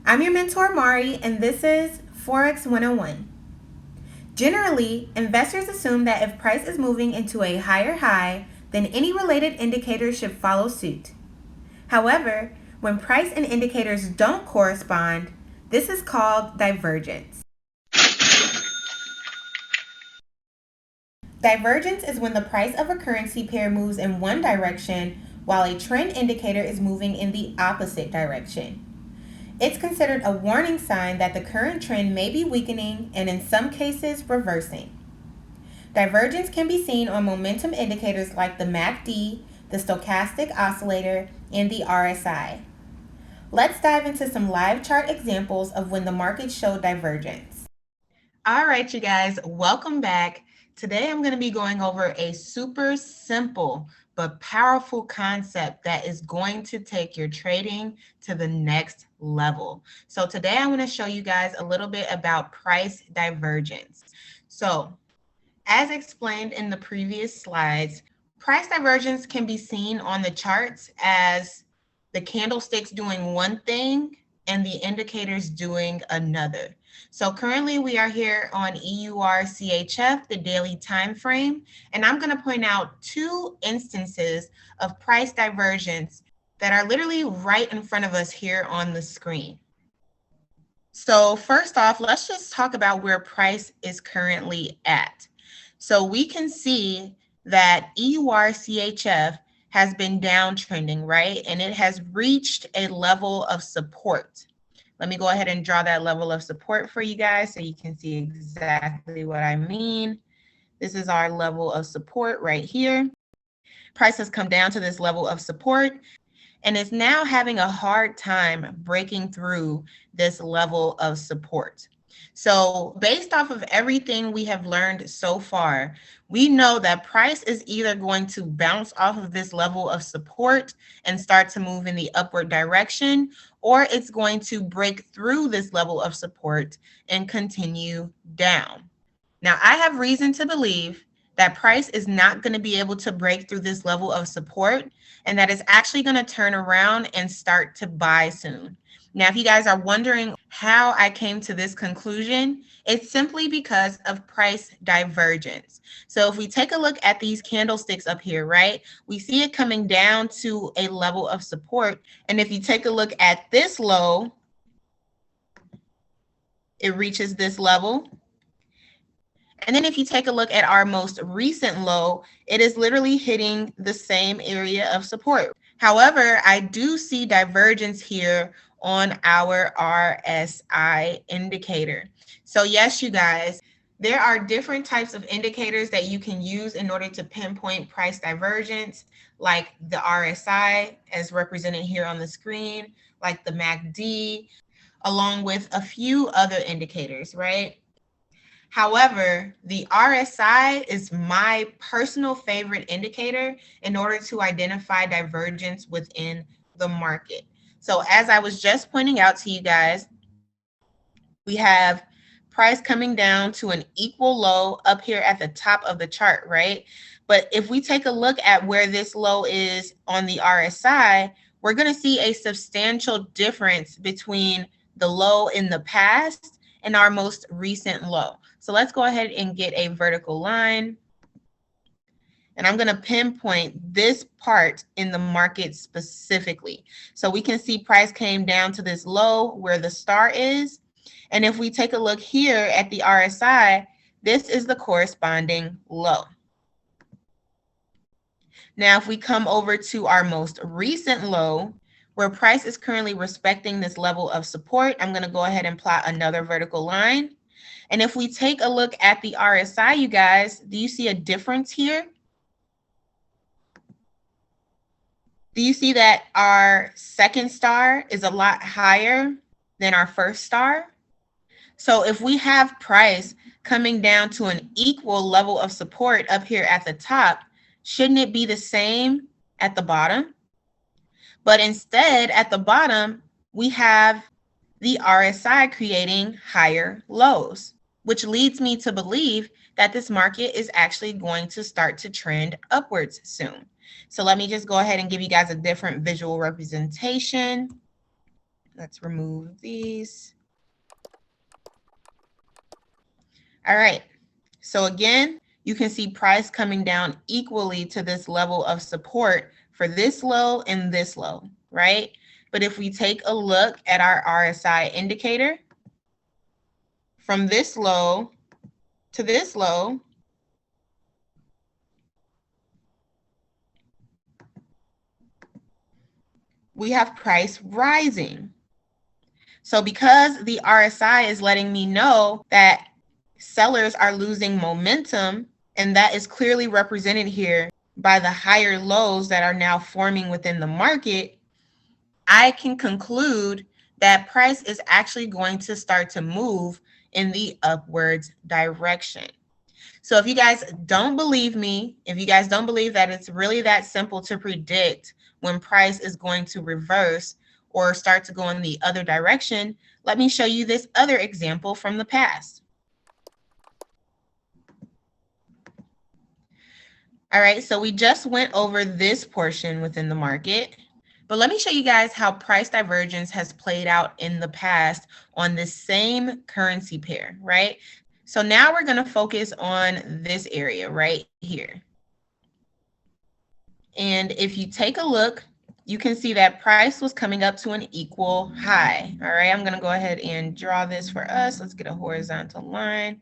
I'm your mentor, Mari, and this is Forex 101. Generally, investors assume that if price is moving into a higher high, then any related indicators should follow suit. However, when price and indicators don't correspond, this is called divergence. Divergence is when the price of a currency pair moves in one direction while a trend indicator is moving in the opposite direction. It's considered a warning sign that the current trend may be weakening and in some cases reversing. Divergence can be seen on momentum indicators like the MACD, the stochastic oscillator, and the RSI. Let's dive into some live chart examples of when the market showed divergence. All right, you guys, welcome back. Today I'm going to be going over a super simple but powerful concept that is going to take your trading to the next level. So today I want to show you guys a little bit about price divergence. So as explained in the previous slides, price divergence can be seen on the charts as the candlesticks doing one thing and the indicators doing another. So currently we are here on EUR-CHF, the daily time frame, and I'm going to point out two instances of price divergence that are literally right in front of us here on the screen. So first off, let's just talk about where price is currently at. So we can see that EUR-CHF has been downtrending, right? And it has reached a level of support. Let me go ahead and draw that level of support for you guys so you can see exactly what I mean. This is our level of support right here. Price has come down to this level of support and is now having a hard time breaking through this level of support. So based off of everything we have learned so far, we know that price is either going to bounce off of this level of support and start to move in the upward direction, or it's going to break through this level of support and continue down. Now, I have reason to believe that price is not going to be able to break through this level of support and that it's actually going to turn around and start to buy soon. Now, if you guys are wondering how I came to this conclusion, it's simply because of price divergence. So if we take a look at these candlesticks up here, right, we see it coming down to a level of support. And if you take a look at this low, it reaches this level. And then if you take a look at our most recent low, it is literally hitting the same area of support. However, I do see divergence here on our RSI indicator. So yes, you guys, there are different types of indicators that you can use in order to pinpoint price divergence, like the RSI as represented here on the screen, like the MACD, along with a few other indicators, right? However, the RSI is my personal favorite indicator in order to identify divergence within the market. So as I was just pointing out to you guys, we have price coming down to an equal low up here at the top of the chart, right? But if we take a look at where this low is on the RSI, we're going to see a substantial difference between the low in the past and our most recent low. So let's go ahead and get a vertical line. And I'm going to pinpoint this part in the market specifically. So we can see price came down to this low where the star is. And if we take a look here at the RSI, this is the corresponding low. Now, if we come over to our most recent low, where price is currently respecting this level of support, I'm going to go ahead and plot another vertical line. And if we take a look at the RSI, you guys, do you see a difference here? Do you see that our second star is a lot higher than our first star? So if we have price coming down to an equal level of support up here at the top, shouldn't it be the same at the bottom? But instead, at the bottom, we have the RSI creating higher lows, which leads me to believe that this market is actually going to start to trend upwards soon. So let me just go ahead and give you guys a different visual representation. Let's remove these. All right. So again, you can see price coming down equally to this level of support for this low and this low, right? But if we take a look at our RSI indicator, from this low to this low, we have price rising. So because the RSI is letting me know that sellers are losing momentum, and that is clearly represented here by the higher lows that are now forming within the market, I can conclude that price is actually going to start to move in the upwards direction. So if you guys don't believe me, if you guys don't believe that it's really that simple to predict when price is going to reverse or start to go in the other direction, let me show you this other example from the past. All right, so we just went over this portion within the market, but let me show you guys how price divergence has played out in the past on this same currency pair, right? So now we're going to focus on this area right here. And if you take a look, you can see that price was coming up to an equal high. All right, I'm going to go ahead and draw this for us. Let's get a horizontal line.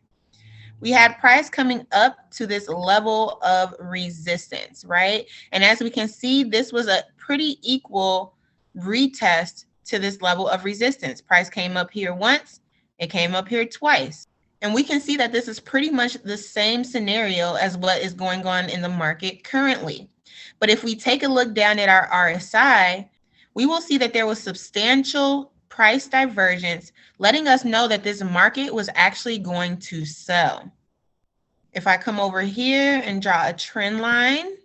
We had price coming up to this level of resistance, right? And as we can see, this was a pretty equal retest to this level of resistance. Price came up here once, it came up here twice. And we can see that this is pretty much the same scenario as what is going on in the market currently. But if we take a look down at our RSI, we will see that there was substantial price divergence, letting us know that this market was actually going to sell. If I come over here and draw a trend line,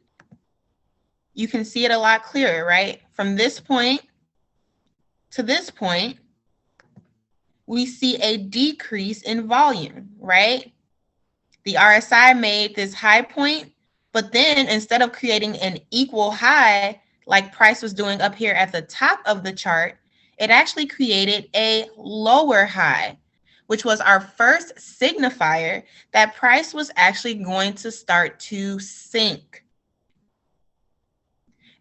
you can see it a lot clearer, right? From this point to this point, we see a decrease in volume, right? The RSI made this high point, but then instead of creating an equal high like price was doing up here at the top of the chart, it actually created a lower high, which was our first signifier that price was actually going to start to sink.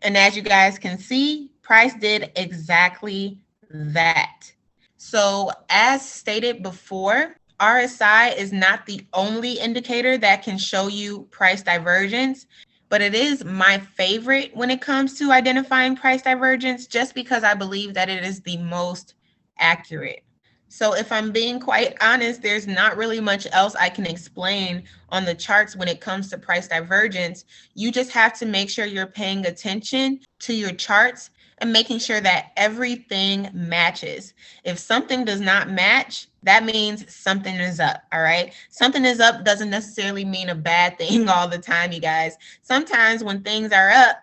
And as you guys can see, price did exactly that. So as stated before, RSI is not the only indicator that can show you price divergence, but it is my favorite when it comes to identifying price divergence, just because I believe that it is the most accurate. So if I'm being quite honest, there's not really much else I can explain on the charts when it comes to price divergence. You just have to make sure you're paying attention to your charts and making sure that everything matches. If something does not match, that means something is up, all right? Something is up doesn't necessarily mean a bad thing all the time, you guys. Sometimes when things are up,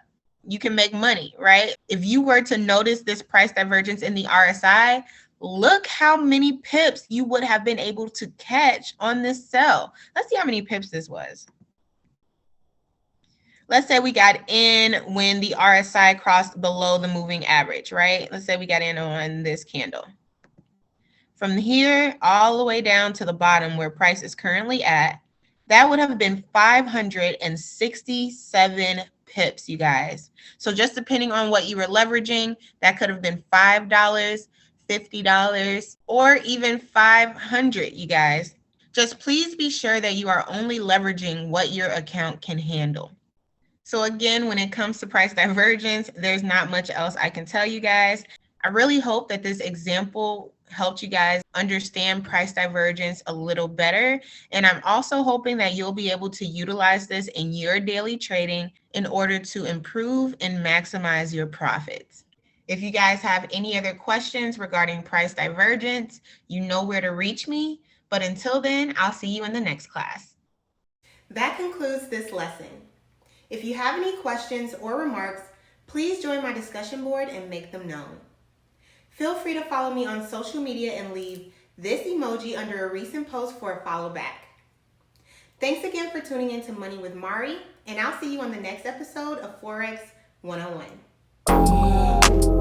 you can make money, right? If you were to notice this price divergence in the RSI, look how many pips you would have been able to catch on this sell. Let's see how many pips this was. Let's say we got in when the RSI crossed below the moving average, right? Let's say we got in on this candle. From here all the way down to the bottom where price is currently at, that would have been 567 pips, you guys. So just depending on what you were leveraging, that could have been $5, $50, or even $500, you guys. Just please be sure that you are only leveraging what your account can handle. So again, when it comes to price divergence, there's not much else I can tell you guys. I really hope that this example helped you guys understand price divergence a little better. And I'm also hoping that you'll be able to utilize this in your daily trading in order to improve and maximize your profits. If you guys have any other questions regarding price divergence, you know where to reach me. But until then, I'll see you in the next class. That concludes this lesson. If you have any questions or remarks, please join my discussion board and make them known. Feel free to follow me on social media and leave this emoji under a recent post for a follow back. Thanks again for tuning in to Money with Mari, and I'll see you on the next episode of Forex 101.